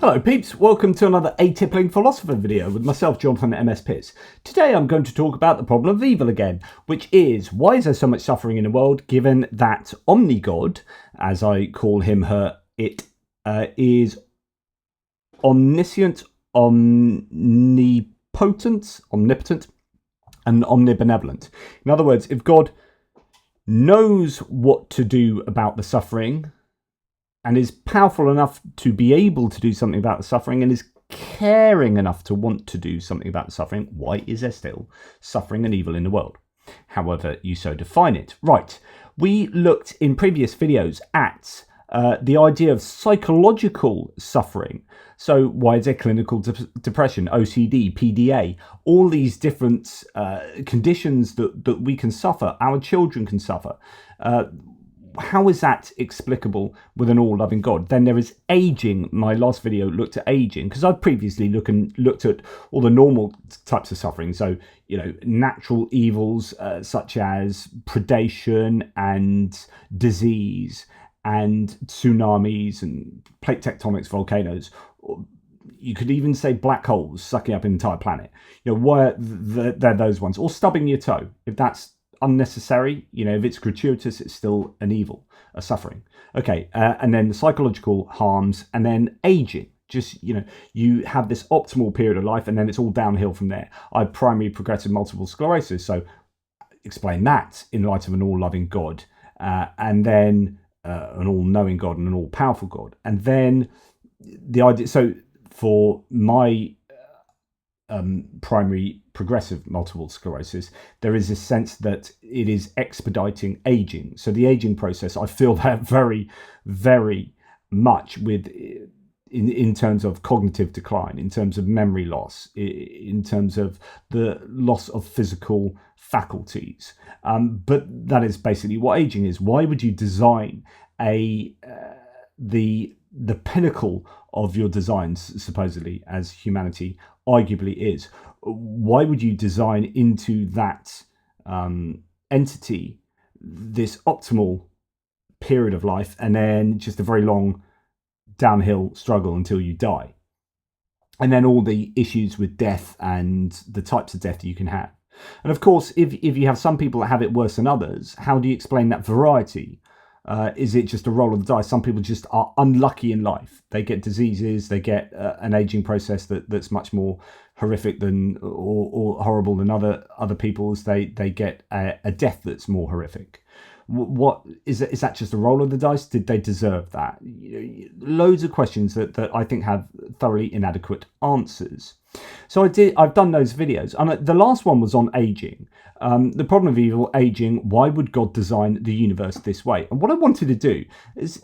Hello peeps, welcome to another Atypical Philosopher video with myself, Jonathan MS Pearce. Today I'm going to talk about the problem of evil again, which is, why is there so much suffering in the world given that Omnigod, as I call him, her, it, is omniscient, omnipotent, and omnibenevolent. In other words, if God knows what to do about the suffering, and is powerful enough to be able to do something about the suffering, and is caring enough to want to do something about the suffering, why is there still suffering and evil in the world? However you so define it. Right, we looked in previous videos at the idea of psychological suffering. So why is there clinical depression, OCD, PDA, all these different conditions that we can suffer, our children can suffer. How is that explicable with an all-loving God? Then there is aging. My last video looked at aging because I've previously looked at all the normal types of suffering. So, you know, natural evils such as predation and disease and tsunamis and plate tectonics, volcanoes. You could even say black holes sucking up an entire planet. You know, why they're those ones. Or stubbing your toe, if that's unnecessary, you know, if it's gratuitous, it's still an evil, a suffering. Okay, and then the psychological harms, and then aging. Just, you know, you have this optimal period of life, and then it's all downhill from there. I have primary progressive multiple sclerosis, so explain that in light of an all-loving God, and then an all-knowing God and an all-powerful God. And then the idea, so for my primary progressive multiple sclerosis, there is a sense that it is expediting aging. So the aging process, I feel that very, very much with in terms of cognitive decline, in terms of memory loss, in terms of the loss of physical faculties. But that is basically what aging is. Why would you design the pinnacle of your designs, supposedly, as humanity arguably is? Why would you design into that entity this optimal period of life and then just a very long downhill struggle until you die? And then all the issues with death and the types of death you can have. And of course, if you have some people that have it worse than others, how do you explain that variety? Is it just a roll of the dice? Some people just are unlucky in life. They get diseases, they get an aging process that's much more horrific than or horrible than other people's. They get a death that's more horrific. What is that just a roll of the dice? Did they deserve that? Loads of questions that I think have thoroughly inadequate answers. So I've done those videos, and the last one was on aging. The problem of evil, aging. Why would God design the universe this way? And what I wanted to do is,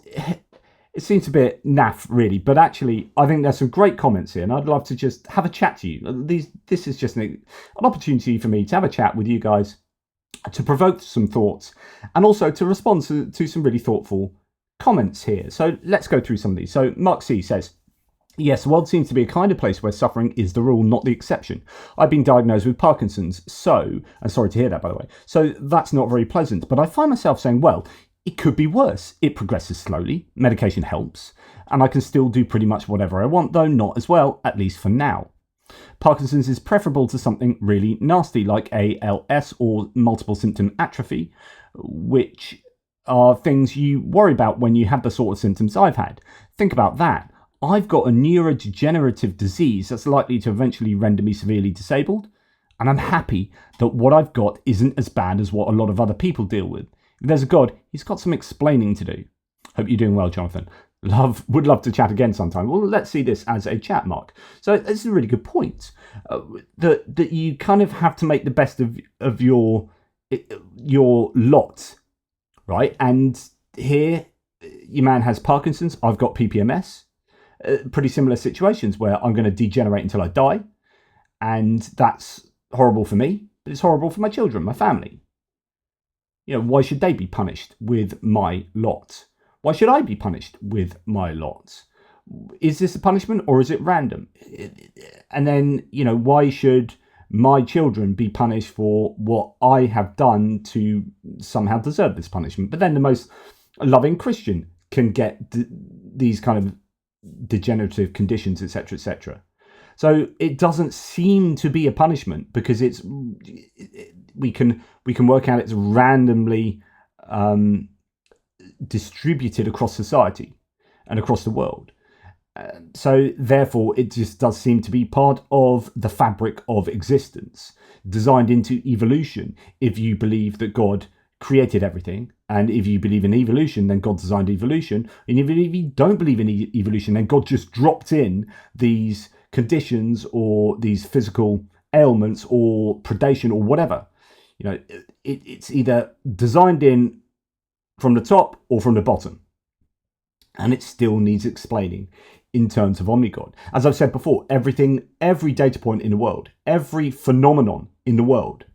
it seems a bit naff really, but actually I think there's some great comments here, and I'd love to just have a chat to you. This is just an opportunity for me to have a chat with you guys, to provoke some thoughts, and also to respond to some really thoughtful comments here. So let's go through some of these. So Mark C says, yes, the world seems to be a kind of place where suffering is the rule, not the exception. I've been diagnosed with Parkinson's, and sorry to hear that, by the way. So that's not very pleasant, but I find myself saying, well, it could be worse. It progresses slowly, medication helps, and I can still do pretty much whatever I want, though not as well, at least for now. Parkinson's is preferable to something really nasty like ALS or multiple symptom atrophy, which are things you worry about when you have the sort of symptoms I've had. Think about that. I've got a neurodegenerative disease that's likely to eventually render me severely disabled, and I'm happy that what I've got isn't as bad as what a lot of other people deal with. If there's a God, he's got some explaining to do. Hope you're doing well, Jonathan. Would love to chat again sometime. Well, let's see this as a chat, Mark. So this is a really good point. That you kind of have to make the best of your lot, right? And here, your man has Parkinson's. I've got PPMS. Pretty similar situations where I'm going to degenerate until I die, and that's horrible for me, but it's horrible for my children, my family. You know, why should they be punished with my lot? Why should I be punished with my lot? Is this a punishment or is it random? And then, you know, why should my children be punished for what I have done to somehow deserve this punishment? But then the most loving Christian can get these kind of degenerative conditions, etc., etc. So it doesn't seem to be a punishment because we can work out it's randomly distributed across society and across the world. So therefore, it just does seem to be part of the fabric of existence, designed into evolution. If you believe that God created everything, and if you believe in evolution, then God designed evolution. And if you don't believe in evolution, then God just dropped in these conditions or these physical ailments or predation or whatever. It's either designed in from the top or from the bottom, and it still needs explaining in terms of omnigod. As I've said before, every data point in the world, every phenomenon in the world,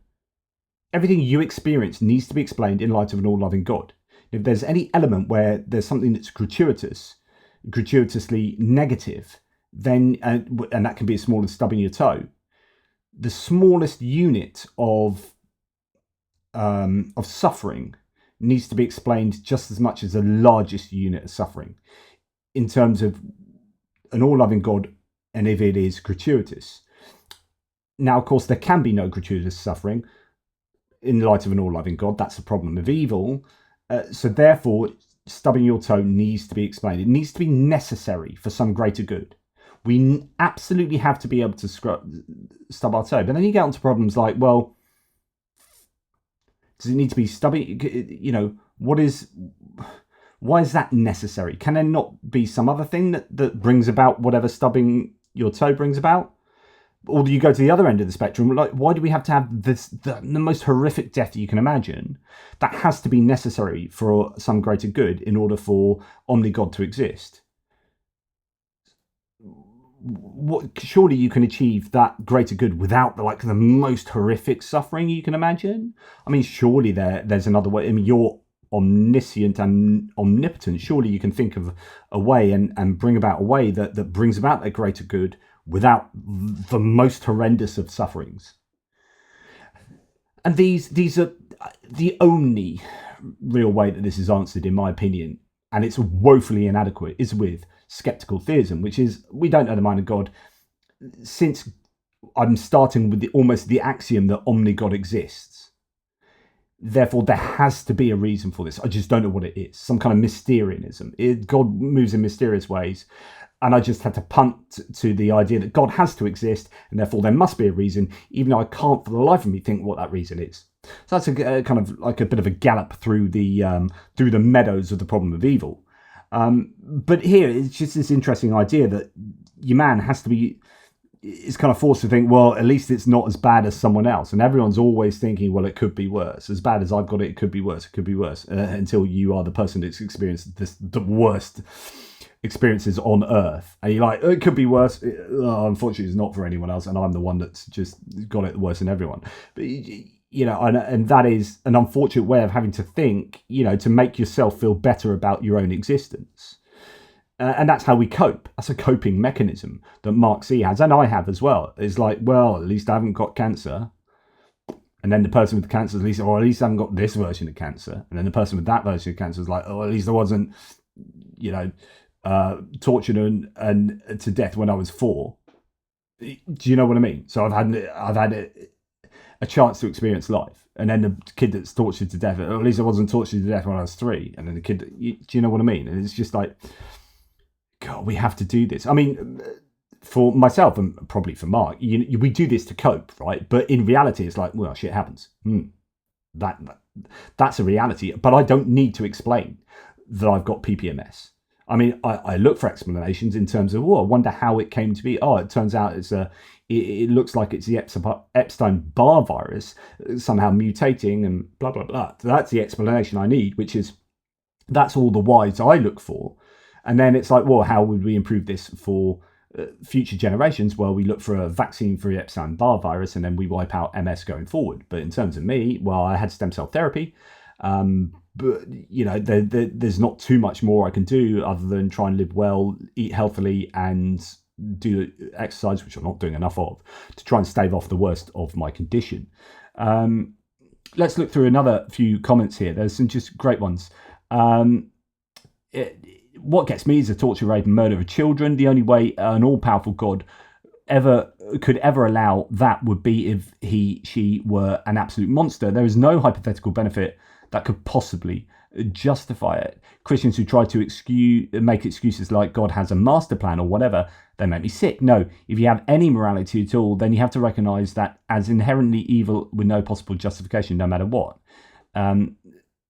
everything you experience needs to be explained in light of an all-loving God. If there's any element where there's something that's gratuitously negative, then and that can be as small as stubbing your toe, the smallest unit of suffering needs to be explained just as much as the largest unit of suffering in terms of an all-loving God, and if it is gratuitous. Now, of course, there can be no gratuitous suffering in light of an all-loving God. That's the problem of evil. So therefore, stubbing your toe needs to be explained. It needs to be necessary for some greater good. We absolutely have to be able to stub our toe. But then you get onto problems like, well, does it need to be stubby? Why is that necessary? Can there not be some other thing that brings about whatever stubbing your toe brings about? Or do you go to the other end of the spectrum? Like, why do we have to have the most horrific death you can imagine that has to be necessary for some greater good in order for omnigod to exist? Surely you can achieve that greater good without the most horrific suffering you can imagine. I mean, surely there's another way. I mean, you're omniscient and omnipotent. Surely you can think of a way and bring about a way that brings about a greater good without the most horrendous of sufferings. And these are the only real way that this is answered, in my opinion, and it's woefully inadequate, is with skeptical theism, which is we don't know the mind of God. Since I'm starting with almost the axiom that omnigod exists, therefore there has to be a reason for this. I just don't know what it is. Some kind of Mysterianism. God moves in mysterious ways, and I just had to punt to the idea that God has to exist, and therefore there must be a reason, even though I can't for the life of me think what that reason is. So that's a kind of like a bit of a gallop through the meadows of the problem of evil. But here it's just this interesting idea that your man is kind of forced to think, well, at least it's not as bad as someone else. And everyone's always thinking, well, it could be worse. As bad as I've got it, it could be worse. It could be worse. Until you are the person that's experienced the worst experiences on earth. And you're like, oh, it could be worse. Unfortunately, it's not for anyone else. And I'm the one that's just got it worse than everyone. But, and that is an unfortunate way of having to think, to make yourself feel better about your own existence. And that's how we cope. That's a coping mechanism that Mark C has, and I have as well. It's like, well, at least I haven't got cancer. And then the person with the cancer, at least I haven't got this version of cancer. And then the person with that version of cancer is like, oh, at least I wasn't, tortured and to death when I was 4. Do you know what I mean? So I've had a chance to experience life. And then the kid that's tortured to death, at least I wasn't tortured to death when I was 3. And then the kid, do you know what I mean? And it's just like, God, we have to do this. I mean, for myself and probably for Mark, we do this to cope, right? But in reality, it's like, well, shit happens. That's a reality. But I don't need to explain that I've got PPMS. I mean, I look for explanations in terms of, I wonder how it came to be. Oh, it turns out it looks like it's the Epstein-Barr virus somehow mutating and blah, blah, blah. So that's the explanation I need, that's all the whys I look for. And then it's like, well, how would we improve this for future generations? Well, we look for a vaccine for the Epstein-Barr virus, and then we wipe out MS going forward. But in terms of me, well, I had stem cell therapy. But, there's not too much more I can do other than try and live well, eat healthily, and do exercise, which I'm not doing enough of, to try and stave off the worst of my condition. Let's look through another few comments here. There's some just great ones. what gets me is the torture, rape, and murder of children. The only way an all-powerful God could ever allow that would be if she were an absolute monster. There is no hypothetical benefit that could possibly justify it. Christians who try to make excuses like God has a master plan or whatever, they make me sick. No, if you have any morality at all, then you have to recognize that as inherently evil with no possible justification, no matter what.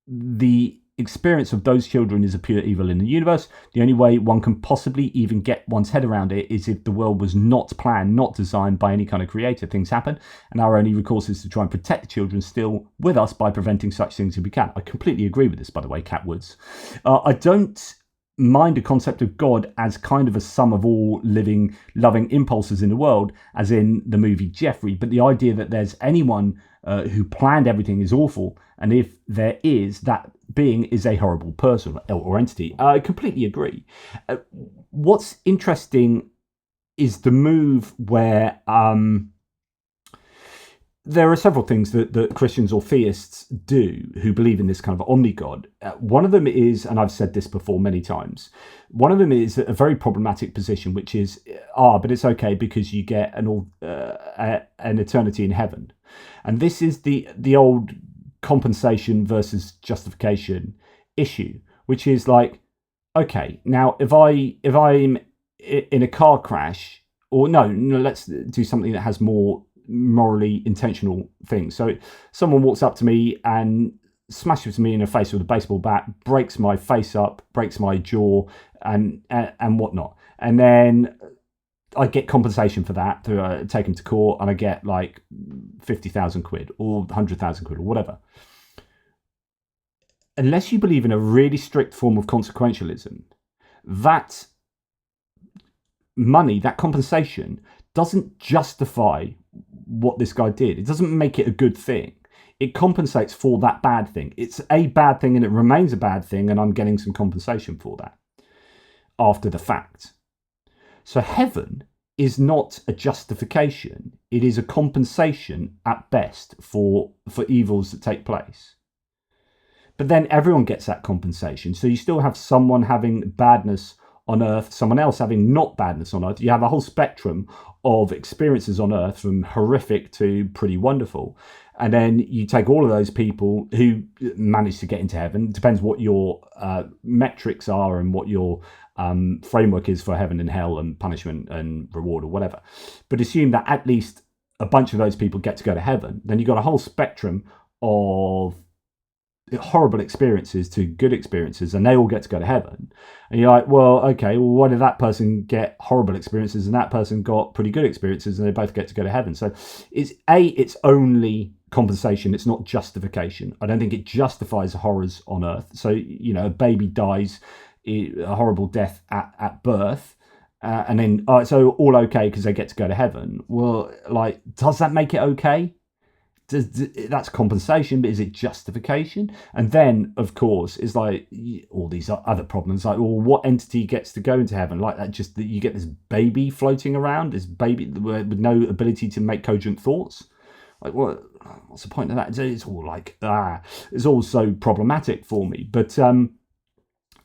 The experience of those children is a pure evil in the universe. The only way one can possibly even get one's head around it is if the world was not planned, not designed by any kind of creator. Things happen, and our only recourse is to try and protect the children still with us by preventing such things if we can. I completely agree with this, by the way, Cat Woods. I don't mind a concept of God as kind of a sum of all living, loving impulses in the world, as in the movie Jeffrey, but the idea that there's anyone who planned everything is awful, and if there is, that being is a horrible person or entity. I completely agree. What's interesting is the move where there are several things that Christians or theists do who believe in this kind of omni-God. One of them is, and I've said this before many times, one of them is a very problematic position, which is, but it's okay because you get an eternity in heaven. And this is the old compensation versus justification issue, which is like, okay, now if I'm in a car crash, or no, let's do something that has more morally intentional things. So someone walks up to me and smashes me in the face with a baseball bat, breaks my face up, breaks my jaw, and whatnot, and then I get compensation for that to take him to court, and I get like 50,000 quid or 100,000 quid or whatever. Unless you believe in a really strict form of consequentialism, that money, that compensation, doesn't justify what this guy did. It doesn't make it a good thing. It compensates for that bad thing. It's a bad thing and it remains a bad thing, and I'm getting some compensation for that after the fact. So heaven is not a justification. It is a compensation at best for evils that take place. But then everyone gets that compensation. So you still have someone having badness on earth, someone else having not badness on earth. You have a whole spectrum of experiences on earth, from horrific to pretty wonderful. And then you take all of those people who manage to get into heaven. It depends what your metrics are and what your framework is for heaven and hell and punishment and reward or whatever. But assume that at least a bunch of those people get to go to heaven. Then you've got a whole spectrum of horrible experiences to good experiences, and they all get to go to heaven. And you're like, well, okay, well, why did that person get horrible experiences and that person got pretty good experiences, and they both get to go to heaven? So it's only compensation. It's not justification. I don't think it justifies the horrors on earth. So, a baby dies a horrible death at birth, and then so all okay because they get to go to heaven. Well, like, does that make it okay? That's compensation, but is it justification? And then, of course, is like all these other problems, like, well, what entity gets to go into heaven? Like that, just that you get this baby floating around, this baby with no ability to make cogent thoughts. Like, what's the point of that? It's all like, it's all so problematic for me. But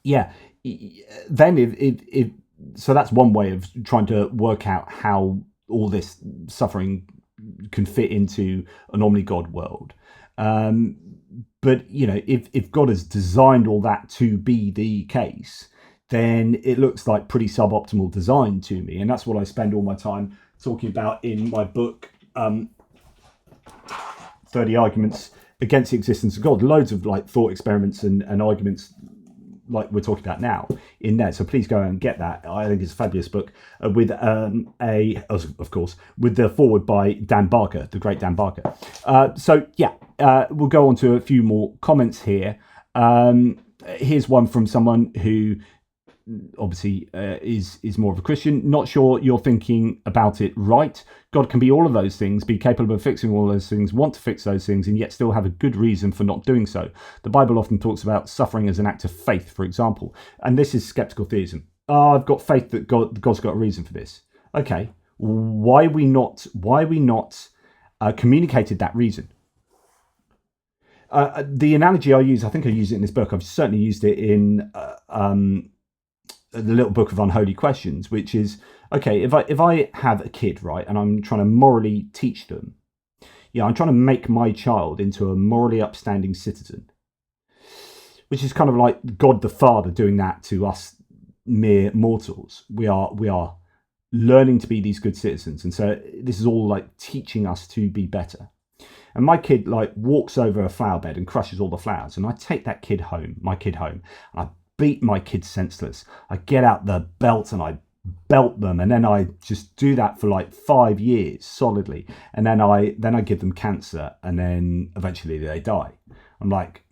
yeah, then if so, that's one way of trying to work out how all this suffering can fit into an omni-God world. But if God has designed all that to be the case, then it looks like pretty suboptimal design to me, and that's what I spend all my time talking about in my book, 30 Arguments Against the Existence of God. Loads of like thought experiments and arguments like we're talking about now in there. So please go and get that. I think it's a fabulous book with of course, with the foreword by Dan Barker, the great Dan Barker. We'll go on to a few more comments here. Here's one from someone who obviously is more of a Christian. Not sure you're thinking about it right. God can be all of those things, be capable of fixing all those things, want to fix those things, and yet still have a good reason for not doing so. The Bible often talks about suffering as an act of faith, for example, and this is skeptical theism. I've got faith that God's got a reason for this. Okay, why we not communicated that reason? The analogy I use, I think I use it in this book. I've certainly used it in the little book of unholy questions, which is, okay, if I have a kid, right, and I'm trying to morally teach them, I'm trying to make my child into a morally upstanding citizen, which is kind of like God the Father doing that to us mere mortals. We are learning to be these good citizens, and so this is all like teaching us to be better. And my kid like walks over a flower bed and crushes all the flowers, and I take that kid home, and I beat my kid senseless. I get out the belt and I belt them, and then I just do that for like 5 years solidly, and then I give them cancer, and then eventually they die. I'm like,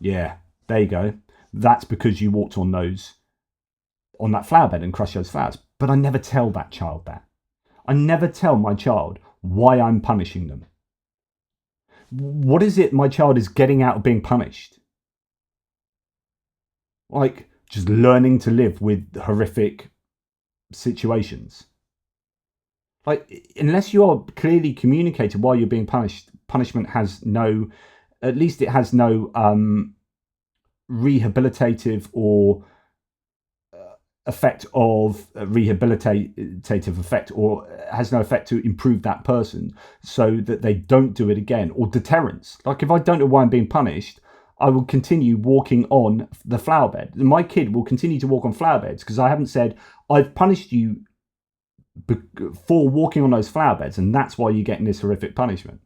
yeah, there you go. That's because you walked on that flower bed and crushed those flowers. But I never tell that child that. I never tell my child why I'm punishing them. What is it my child is getting out of being punished? Like, just learning to live with horrific situations. Like, unless you are clearly communicated why you're being punished, punishment has no, at least it has no rehabilitative or effect of rehabilitative effect, or has no effect to improve that person so that they don't do it again, or deterrence. Like, if I don't know why I'm being punished, I will continue walking on the flower bed. My kid will continue to walk on flower beds because I haven't said, I've punished you for walking on those flower beds, and that's why you're getting this horrific punishment.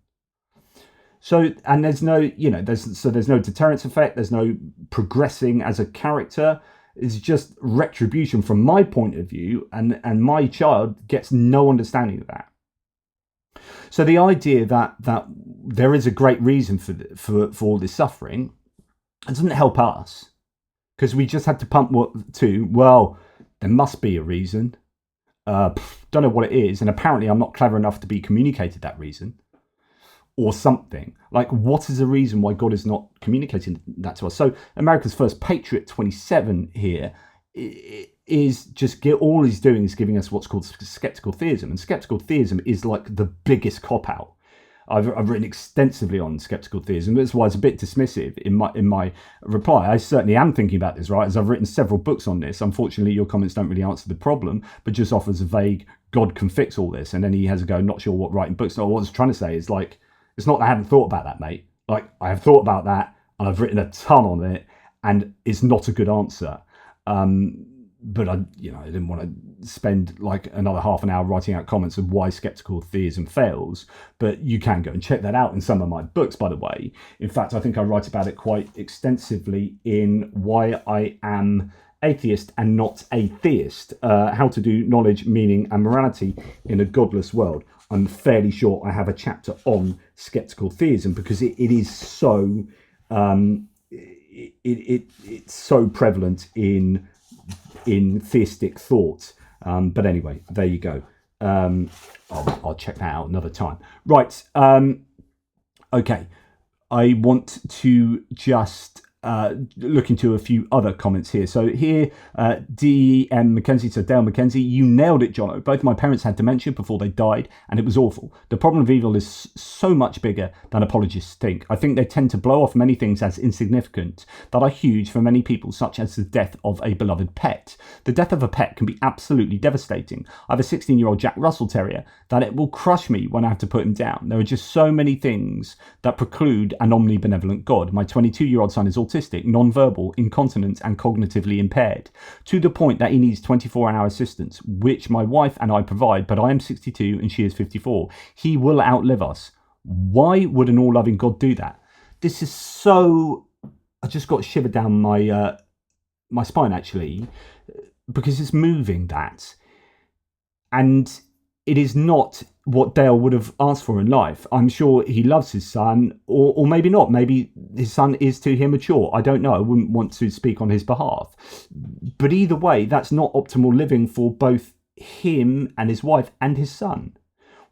So, and there's no, there's no deterrence effect. There's no progressing as a character. It's just retribution from my point of view, and my child gets no understanding of that. So the idea that there is a great reason for all this suffering, it doesn't help us, because we just had to pump well, there must be a reason. Don't know what it is, and apparently I'm not clever enough to be communicated that reason. Or something. Like, what is the reason why God is not communicating that to us? So America's First Patriot 27 here is just all he's doing is giving us what's called skeptical theism. And skeptical theism is like the biggest cop-out. I've written extensively on skeptical theism. That's why it's a bit dismissive in my reply. I certainly am thinking about this, right? As I've written several books on this. Unfortunately, your comments don't really answer the problem, but just offers a vague, God can fix all this. And then he has a go, not sure what writing books. So what I was trying to say is, like, it's not that I haven't thought about that, mate. Like, I have thought about that, and I've written a ton on it, and it's not a good answer. But I didn't want to spend like another half an hour writing out comments of why skeptical theism fails. But you can go and check that out in some of my books, by the way. In fact, I think I write about it quite extensively in Why I Am Atheist and Not a Theist, How to Do Knowledge, Meaning and Morality in a Godless World. I'm fairly sure I have a chapter on skeptical theism, because it is so it's so prevalent in theistic thought. But anyway, there you go. I'll check that out another time. Right. Okay. I want to just look into a few other comments here. So here, D.M. Mackenzie, so Dale Mackenzie, you nailed it, Jono. Both my parents had dementia before they died, and it was awful. The problem of evil is so much bigger than apologists think. I think they tend to blow off many things as insignificant that are huge for many people, such as the death of a beloved pet. The death of a pet can be absolutely devastating. I have a 16-year-old Jack Russell Terrier that it will crush me when I have to put him down. There are just so many things that preclude an omnibenevolent God. My 22-year-old son is autistic, non-verbal, incontinent and cognitively impaired, to the point that he needs 24-hour assistance, which my wife and I provide, but I am 62 and she is 54. He will outlive us. Why would an all-loving God do that? This is so... I just got shivered down my my spine, actually, because it's moving that. And it is not what Dale would have asked for in life. I'm sure he loves his son, or maybe not. Maybe his son is too immature. I don't know. I wouldn't want to speak on his behalf. But either way, that's not optimal living for both him and his wife and his son.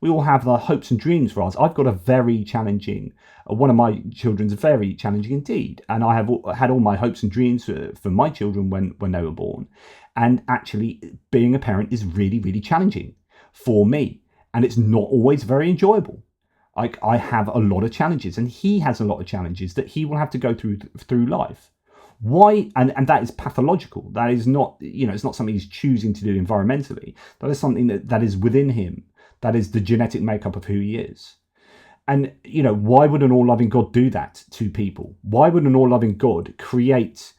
We all have our hopes and dreams for us. I've got a very challenging, one of my children's very challenging indeed. And I have had all my hopes and dreams for my children when they were born. And actually being a parent is really, really challenging for me. And it's not always very enjoyable. I have a lot of challenges, and he has a lot of challenges that he will have to go through life. Why? And that is pathological. That is not, it's not something he's choosing to do environmentally. That is something that is within him. That is the genetic makeup of who he is. And, why would an all-loving God do that to people? Why would an all-loving God create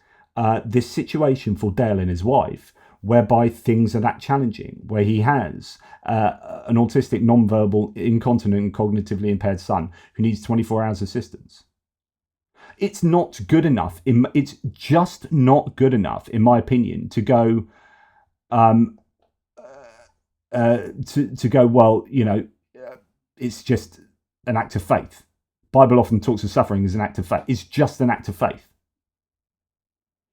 this situation for Dale and his wife, whereby things are that challenging, where he has an autistic, non-verbal, incontinent, cognitively impaired son who needs 24 hours assistance? It's not good enough. It's just not good enough, in my opinion, to go, well, it's just an act of faith. Bible often talks of suffering as an act of faith. It's just an act of faith.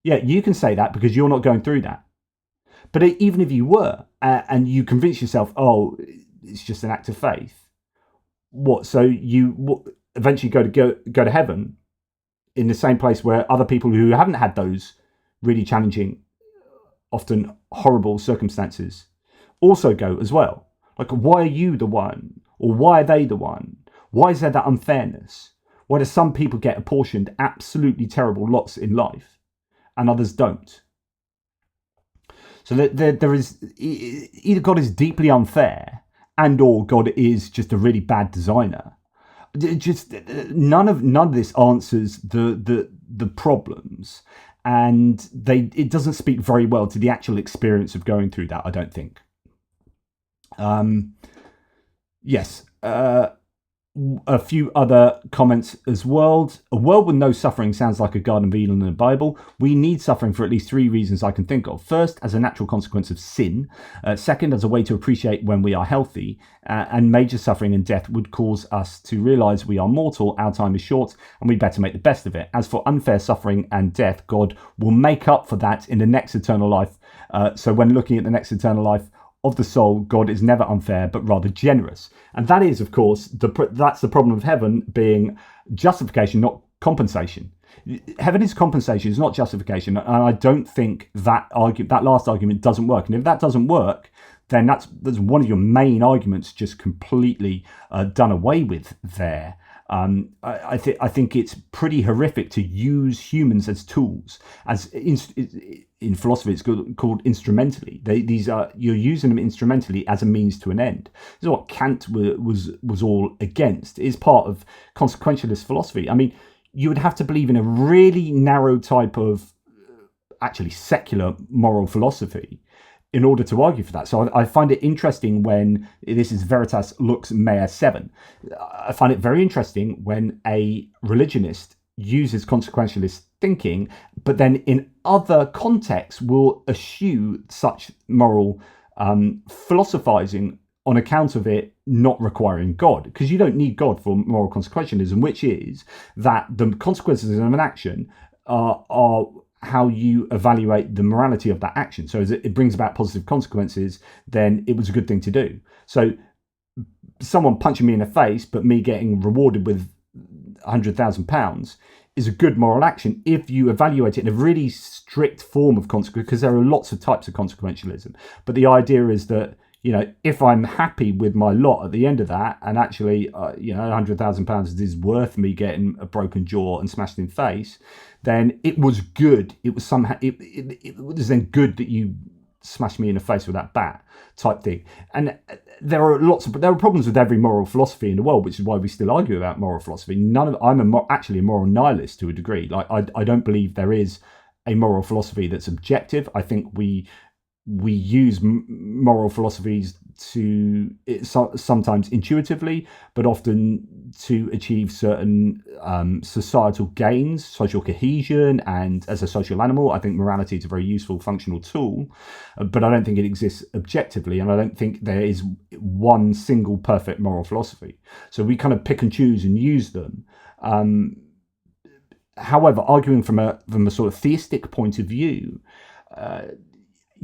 Yeah, you can say that because you're not going through that. But even if you were, and you convince yourself, oh, it's just an act of faith, what? So you eventually go to heaven in the same place where other people who haven't had those really challenging, often horrible circumstances also go as well. Like, why are you the one? Or why are they the one? Why is there that unfairness? Why do some people get apportioned absolutely terrible lots in life and others don't? So there is either God is deeply unfair and or God is just a really bad designer. Just none of this answers the problems, and it doesn't speak very well to the actual experience of going through that, I don't think. Yes. A few other comments as well. A world with no suffering sounds like a Garden of Eden in the Bible. We need suffering for at least 3 reasons I can think of. First, as a natural consequence of sin. Second, as a way to appreciate when we are healthy. And major suffering and death would cause us to realise we are mortal, our time is short, and we better make the best of it. As for unfair suffering and death, God will make up for that in the next eternal life. So when looking at the next eternal life of the soul, God is never unfair, but rather generous. And that is, of course, that's the problem of heaven being justification, not compensation. Heaven is compensation, it's not justification. And I don't think that last argument doesn't work. And if that doesn't work, then that's one of your main arguments just completely done away with there. I think it's pretty horrific to use humans as tools. As in philosophy, it's called instrumentally. You're using them instrumentally as a means to an end. This is what Kant was all against. It is part of consequentialist philosophy. I mean, you would have to believe in a really narrow type of actually secular moral philosophy in order to argue for that. So I find it interesting when, this is Veritas Lux Mea 7, I find it very interesting when a religionist uses consequentialist thinking, but then in other contexts will eschew such moral philosophizing on account of it not requiring God. Because you don't need God for moral consequentialism, which is that the consequences of an action are how you evaluate the morality of that action. So as it brings about positive consequences, then it was a good thing to do. So someone punching me in the face, but me getting rewarded with £100,000 is a good moral action if you evaluate it in a really strict form of consequence, because there are lots of types of consequentialism. But the idea is that, if I'm happy with my lot at the end of that, and actually, £100,000 is worth me getting a broken jaw and smashed in the face, then it was good. It was somehow, it was then good that you smashed me in the face with that bat type thing. And there are problems with every moral philosophy in the world, which is why we still argue about moral philosophy. I'm actually a moral nihilist to a degree. Like I don't believe there is a moral philosophy that's objective. I think we use moral philosophies sometimes intuitively, but often to achieve certain societal gains, social cohesion, and as a social animal, I think morality is a very useful, functional tool, but I don't think it exists objectively, and I don't think there is one single perfect moral philosophy. So we kind of pick and choose and use them. However, arguing from a sort of theistic point of view,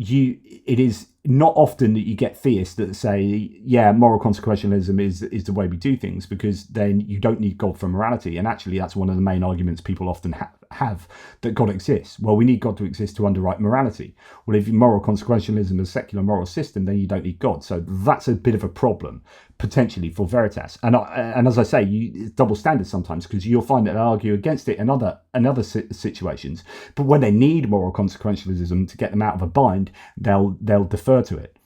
it is not often that you get theists that say, yeah, moral consequentialism is the way we do things, because then you don't need God for morality. And actually, that's one of the main arguments people often have that God exists? Well, we need God to exist to underwrite morality. Well, if moral consequentialism is a secular moral system, then you don't need God. So that's a bit of a problem, potentially, for Veritas. And as I say, it's double standard sometimes, because you'll find that they argue against it in other situations. But when they need moral consequentialism to get them out of a bind, they'll defer to it.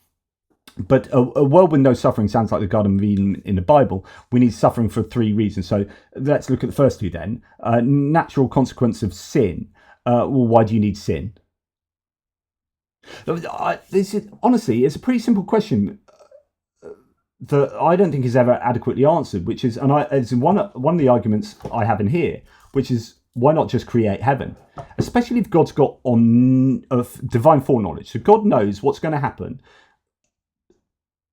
But a world with no suffering sounds like the Garden of Eden in the Bible. We need suffering for 3 reasons. So let's look at the first 2 then. Natural consequence of sin. Well, why do you need sin? Honestly, it's a pretty simple question that I don't think is ever adequately answered, which is, and it's one of the arguments I have in here, which is, why not just create heaven? Especially if God's got divine foreknowledge. So God knows what's going to happen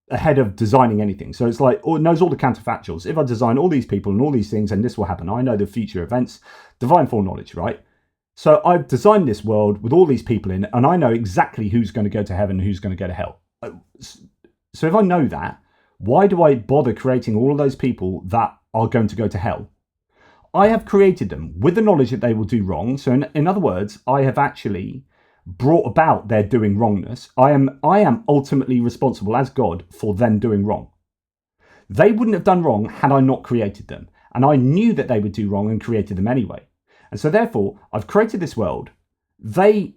ahead of designing anything. So it's like, it knows all the counterfactuals. If I design all these people and all these things, and this will happen, I know the future events, divine foreknowledge, right? So I've designed this world with all these people in it, and I know exactly who's going to go to heaven and who's going to go to hell. So if I know that, why do I bother creating all of those people that are going to go to hell? I have created them with the knowledge that they will do wrong. So in other words, I have actually brought about their doing wrongness. I am ultimately responsible as God for them doing wrong. They wouldn't have done wrong had I not created them. And I knew that they would do wrong and created them anyway. And so therefore, I've created this world. They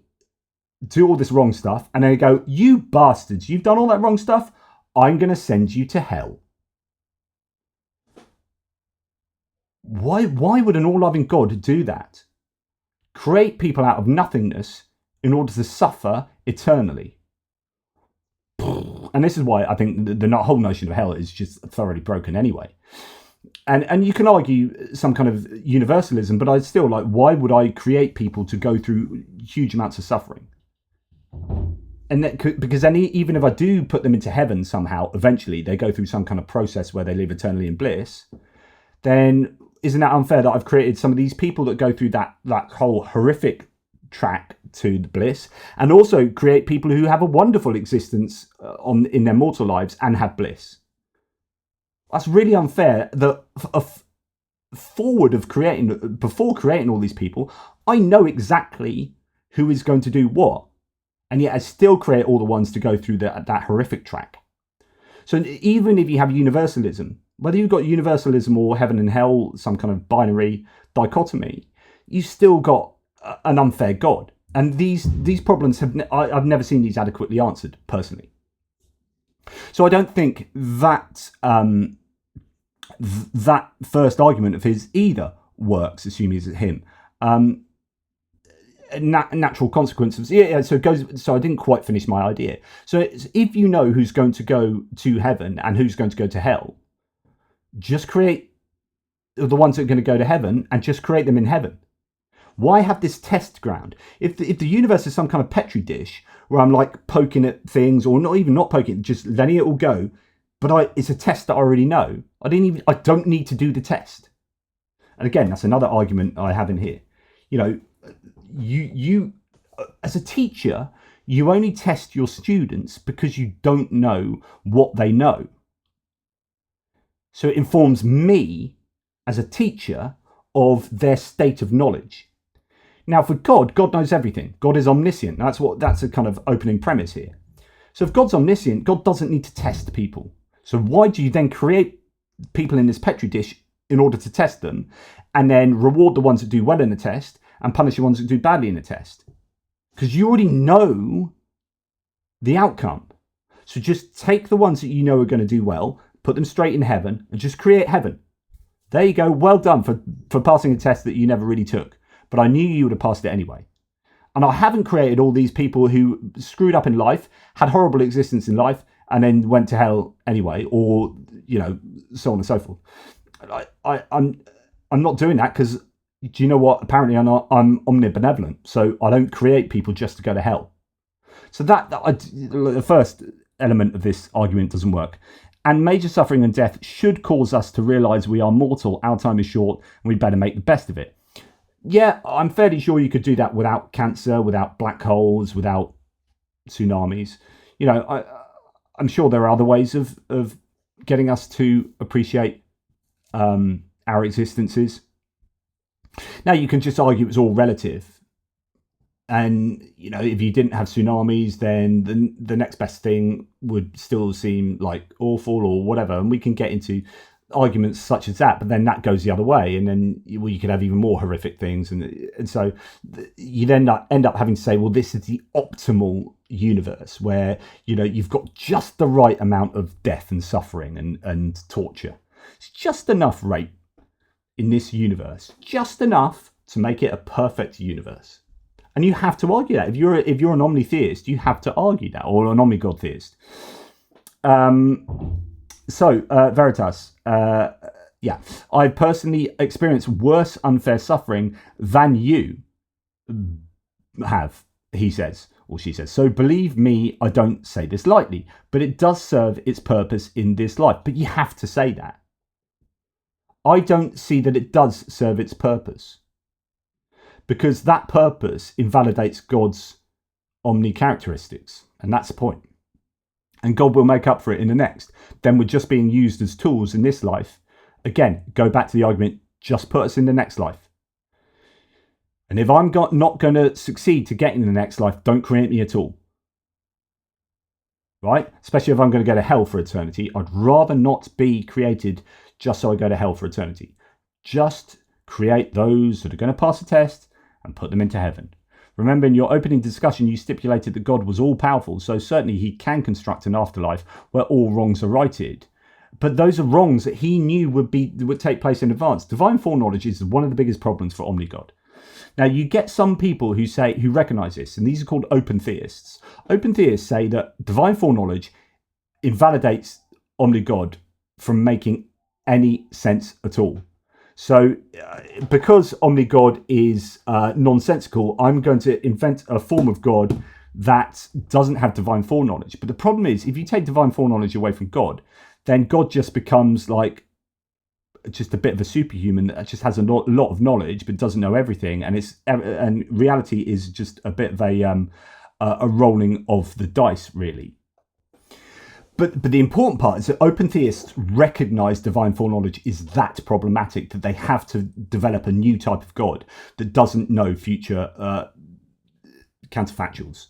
do all this wrong stuff. And they go, you bastards, you've done all that wrong stuff. I'm going to send you to hell. Why would an all-loving God do that? Create people out of nothingness in order to suffer eternally. And this is why I think the whole notion of hell is just thoroughly broken anyway. And you can argue some kind of universalism, but I'd still like, why would I create people to go through huge amounts of suffering? And because then even if I do put them into heaven somehow, eventually they go through some kind of process where they live eternally in bliss, then isn't that unfair that I've created some of these people that go through that whole horrific track to the bliss, and also create people who have a wonderful existence in their mortal lives and have bliss? That's really unfair. Before creating all these people, I know exactly who is going to do what, and yet I still create all the ones to go through that horrific track. So even if you have universalism, whether you've got universalism or heaven and hell, some kind of binary dichotomy, you still got an unfair God. And these problems I've never seen these adequately answered personally. So I don't think that that first argument of his either works, assuming it's him. Natural consequences. Yeah. So it goes. So I didn't quite finish my idea. So if you know who's going to go to heaven and who's going to go to hell, just create the ones that are going to go to heaven and just create them in heaven. Why have this test ground? If the universe is some kind of petri dish where I'm like poking at things, or not poking, just letting it all go, but it's a test that I already know. I don't need to do the test. And again, that's another argument I have in here. You know, you as a teacher, you only test your students because you don't know what they know. So it informs me as a teacher of their state of knowledge. Now, for God knows everything. God is omniscient. That's a kind of opening premise here. So if God's omniscient, God doesn't need to test people. So why do you then create people in this petri dish in order to test them, and then reward the ones that do well in the test and punish the ones that do badly in the test? Because you already know the outcome. So just take the ones that you know are going to do well, put them straight in heaven, and just create heaven. There you go. Well done for passing a test that you never really took. But I knew you would have passed it anyway. And I haven't created all these people who screwed up in life, had horrible existence in life, and then went to hell anyway, or, you know, so on and so forth. I'm not doing that because, do you know what? Apparently I'm omnibenevolent. So I don't create people just to go to hell. So the first element of this argument doesn't work. And major suffering and death should cause us to realise we are mortal, our time is short, and we'd better make the best of it. Yeah, I'm fairly sure you could do that without cancer, without black holes, without tsunamis. You know, I'm sure there are other ways of getting us to appreciate our existences. Now, you can just argue it's all relative. And, you know, if you didn't have tsunamis, then the next best thing would still seem like awful or whatever. And we can get into arguments such as that, but then that goes the other way. And then you could have even more horrific things. And so you then end up having to say, well, this is the optimal universe where, you know, you've got just the right amount of death and suffering and torture. It's just enough rape in this universe, just enough to make it a perfect universe. And you have to argue that. If you're an omnitheist, you have to argue that, or an omnigod theist. Veritas, yeah, I personally experienced worse unfair suffering than you have, he says, or she says. So believe me, I don't say this lightly, but it does serve its purpose in this life. But you have to say that. I don't see that it does serve its purpose, because that purpose invalidates God's omni characteristics, and that's the point. And God will make up for it in the next. Then we're just being used as tools in this life. Again, go back to the argument, just put us in the next life. And if I'm not going to succeed to get in the next life, don't create me at all. Right? Especially if I'm going to go to hell for eternity. I'd rather not be created just so I go to hell for eternity. Just create those that are going to pass the test and put them into heaven. Remember, in your opening discussion, you stipulated that God was all-powerful, so certainly he can construct an afterlife where all wrongs are righted. But those are wrongs that he knew would take place in advance. Divine foreknowledge is one of the biggest problems for Omnigod. Now, you get some people who recognise this, and these are called open theists. Open theists say that divine foreknowledge invalidates Omnigod from making any sense at all. So because Omnigod is nonsensical, I'm going to invent a form of God that doesn't have divine foreknowledge. But the problem is, if you take divine foreknowledge away from God, then God just becomes like just a bit of a superhuman that just has a lot of knowledge but doesn't know everything, and reality is just a bit of a rolling of the dice, really. But the important part is that open theists recognise divine foreknowledge is that problematic, that they have to develop a new type of God that doesn't know future counterfactuals.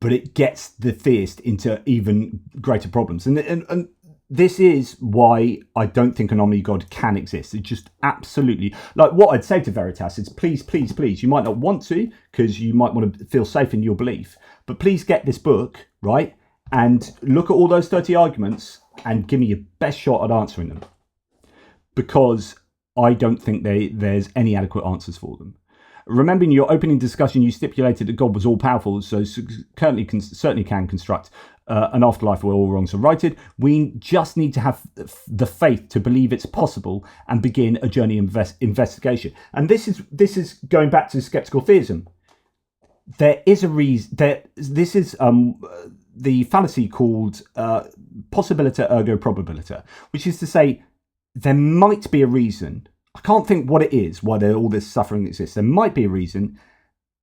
But it gets the theist into even greater problems. And this is why I don't think an omnigod can exist. It's just absolutely... Like, what I'd say to Veritas is, please, please, please, you might not want to, because you might want to feel safe in your belief, but please get this book, right? And look at all those 30 arguments and give me your best shot at answering them. Because I don't think there's any adequate answers for them. Remember, in your opening discussion, you stipulated that God was all-powerful, so certainly can construct an afterlife where all wrongs are righted. We just need to have the faith to believe it's possible and begin a journey investigation. And this is going back to skeptical theism. There is a reason. This is the fallacy called possibiliter ergo probabiliter, which is to say there might be a reason. I can't think what it is, why all this suffering exists. There might be a reason,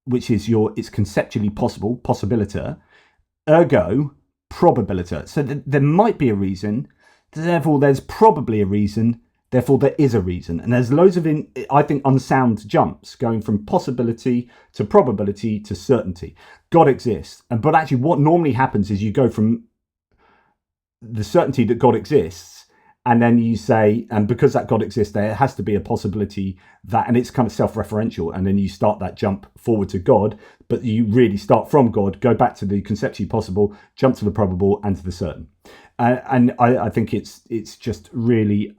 which is it's conceptually possible, possibiliter, ergo probabiliter. So there might be a reason, therefore there's probably a reason, therefore there is a reason. And there's loads of, I think, unsound jumps going from possibility to probability to certainty. God exists. But actually what normally happens is you go from the certainty that God exists, and then you say, and because that God exists, there has to be a possibility that, and it's kind of self-referential, and then you start that jump forward to God, but you really start from God, go back to the conceptually possible, jump to the probable, and to the certain. And I think it's just really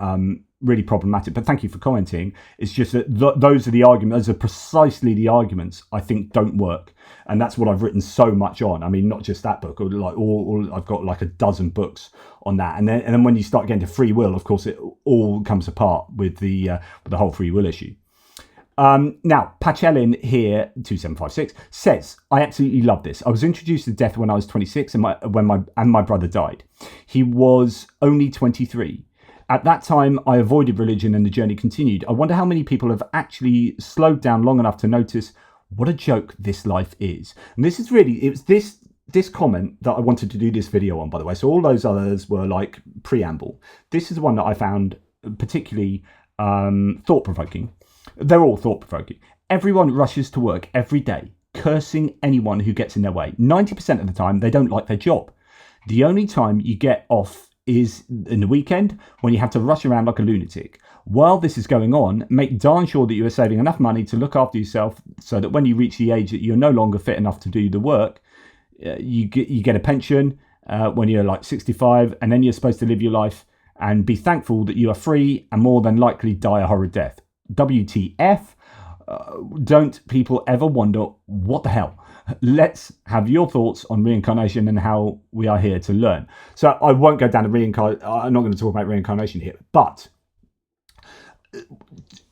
really problematic. But thank you for commenting. It's just that those are the arguments. Those are precisely the arguments I think don't work, and that's what I've written so much on. I mean, not just that book, or like all I've got like a dozen books on that. And then when you start getting to free will, of course, it all comes apart with the whole free will issue. Now, Pachelin here, 2756, says, I absolutely love this. I was introduced to death when I was 26 and my brother died. He was only 23. At that time, I avoided religion and the journey continued. I wonder how many people have actually slowed down long enough to notice what a joke this life is. And this is really, it was this comment that I wanted to do this video on, by the way. So all those others were like preamble. This is one that I found particularly thought-provoking. They're all thought-provoking. Everyone rushes to work every day, cursing anyone who gets in their way. 90% of the time, they don't like their job. The only time you get off is in the weekend, when you have to rush around like a lunatic. While this is going on, make darn sure that you are saving enough money to look after yourself so that when you reach the age that you're no longer fit enough to do the work, you get a pension when you're like 65, and then you're supposed to live your life and be thankful that you are free and more than likely die a horrid death. WTF? Don't people ever wonder what the hell? Let's have your thoughts on reincarnation and how we are here to learn. So I won't go down to reincarnation. I'm not going to talk about reincarnation here, but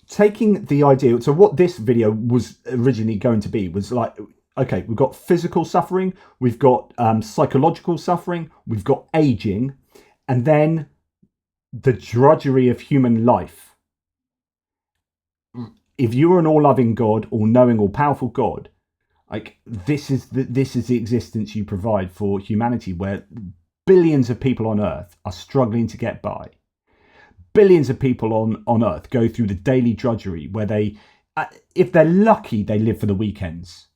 taking the idea, so what this video was originally going to be was like, okay, we've got physical suffering, we've got psychological suffering, we've got aging, and then the drudgery of human life. If you are an all-loving God, all-knowing, all-powerful God, like this is the existence you provide for humanity, where billions of people on Earth are struggling to get by. Billions of people on Earth go through the daily drudgery where they, if they're lucky, they live for the weekends.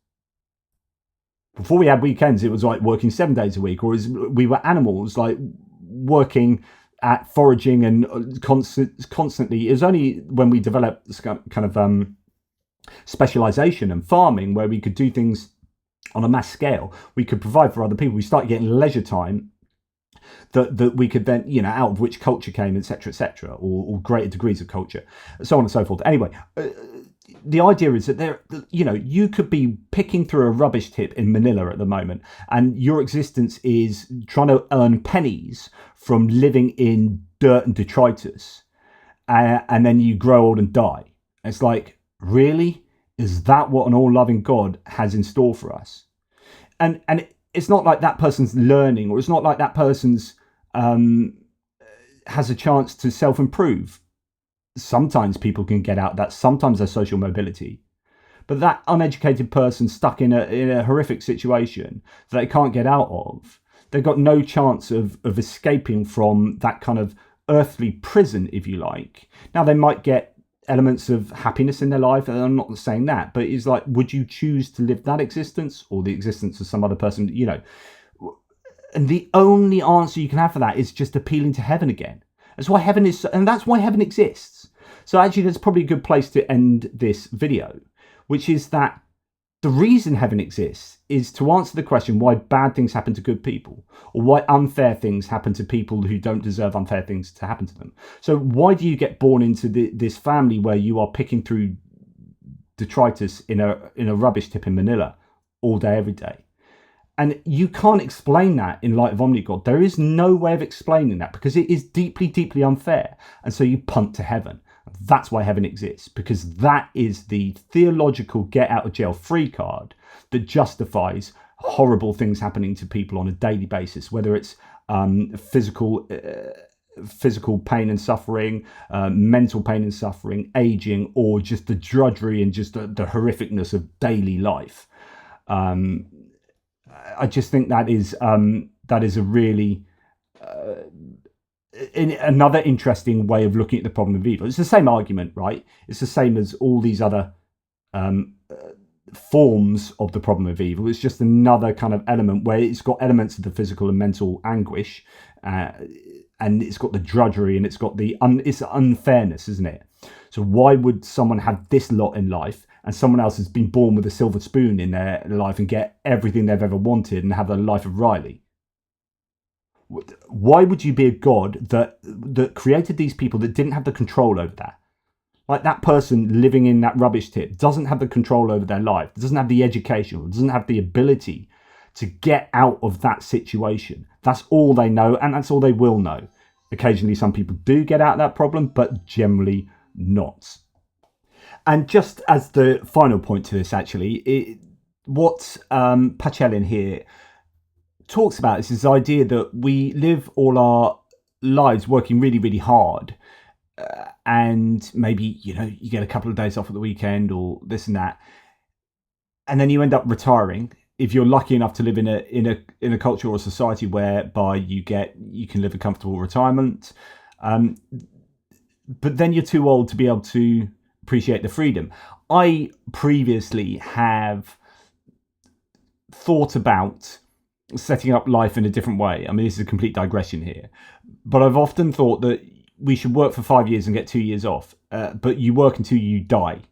Before we had weekends, it was like working 7 days a week, or as we were animals, like working at foraging and constantly. It was only when we developed this kind of specialization and farming, where we could do things on a mass scale, we could provide for other people. We started getting leisure time that we could then, out of which culture came, etc., or greater degrees of culture, so on and so forth. Anyway, the idea is that you could be picking through a rubbish tip in Manila at the moment, and your existence is trying to earn pennies from living in dirt and detritus, and then you grow old and die. It's like, really? Is that what an all-loving God has in store for us? And it's not like that person's learning, or it's not like that person's has a chance to self-improve. Sometimes people can get out that. Sometimes there's social mobility. But that uneducated person stuck in a horrific situation that they can't get out of, they've got no chance of escaping from that kind of earthly prison, if you like. Now, they might get elements of happiness in their life, and I'm not saying that, but it's like, would you choose to live that existence or the existence of some other person? And the only answer you can have for that is just appealing to heaven again. That's why heaven is, and that's why heaven exists. So actually, that's probably a good place to end this video, which is that the reason heaven exists is to answer the question why bad things happen to good people, or why unfair things happen to people who don't deserve unfair things to happen to them. So why do you get born into this family where you are picking through detritus in a rubbish tip in Manila all day, every day? And you can't explain that in light of Omni-God. There is no way of explaining that, because it is deeply, deeply unfair. And so you punt to heaven. That's why heaven exists, because that is the theological get out of jail free card that justifies horrible things happening to people on a daily basis, whether it's physical pain and suffering, mental pain and suffering, aging, or just the drudgery and just the horrificness of daily life. I just think that is a really another interesting way of looking at the problem of evil. It's the same argument, right? It's the same as all these other forms of the problem of evil. It's just another kind of element where it's got elements of the physical and mental anguish, and it's got the drudgery, and it's got it's unfairness, isn't it? So why would someone have this lot in life, and someone else has been born with a silver spoon in their life and get everything they've ever wanted and have a life of Riley? Why would you be a God that created these people that didn't have the control over that? Like, that person living in that rubbish tip doesn't have the control over their life, doesn't have the education, doesn't have the ability to get out of that situation. That's all they know, and that's all they will know. Occasionally, some people do get out of that problem, but generally not. And just as the final point to this, actually, what Pachelin here talks about is this idea that we live all our lives working really, really hard, and maybe you get a couple of days off at the weekend or this and that, and then you end up retiring if you're lucky enough to live in a culture or a society whereby you can live a comfortable retirement, but then you're too old to be able to appreciate the freedom. I previously have thought about setting up life in a different way. I mean, this is a complete digression here, but I've often thought that we should work for 5 years and get 2 years off, but you work until you die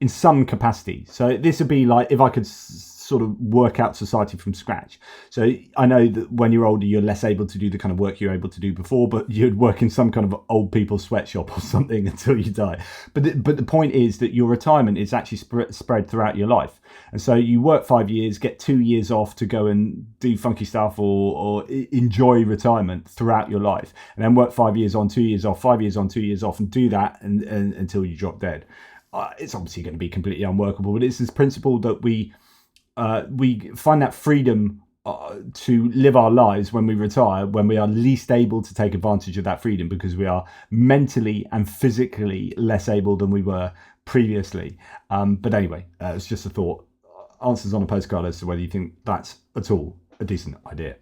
in some capacity. So this would be like if I could sort of work out society from scratch. So I know that when you're older, you're less able to do the kind of work you're able to do before, but you'd work in some kind of old people's sweatshop or something until you die. But the point is that your retirement is actually spread throughout your life. And so you work 5 years, get 2 years off to go and do funky stuff or enjoy retirement throughout your life, and then work 5 years on, 2 years off, 5 years on, 2 years off, and do that and until you drop dead. It's obviously going to be completely unworkable, but it's this principle that we find that freedom to live our lives when we retire, when we are least able to take advantage of that freedom because we are mentally and physically less able than we were previously. But anyway, it's just a thought. Answers on a postcard as to whether you think that's at all a decent idea.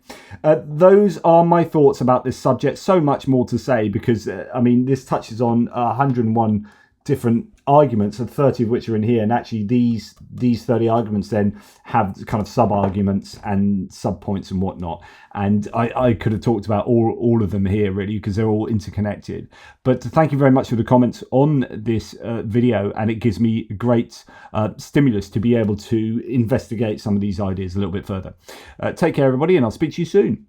Those are my thoughts about this subject. So much more to say because, I mean, this touches on 101 different arguments, and 30 of which are in here, and actually these 30 arguments then have kind of sub-arguments and sub-points and whatnot, and I could have talked about all of them here really because they're all interconnected. But thank you very much for the comments on this video, and it gives me great stimulus to be able to investigate some of these ideas a little bit further. Take care everybody, and I'll speak to you soon.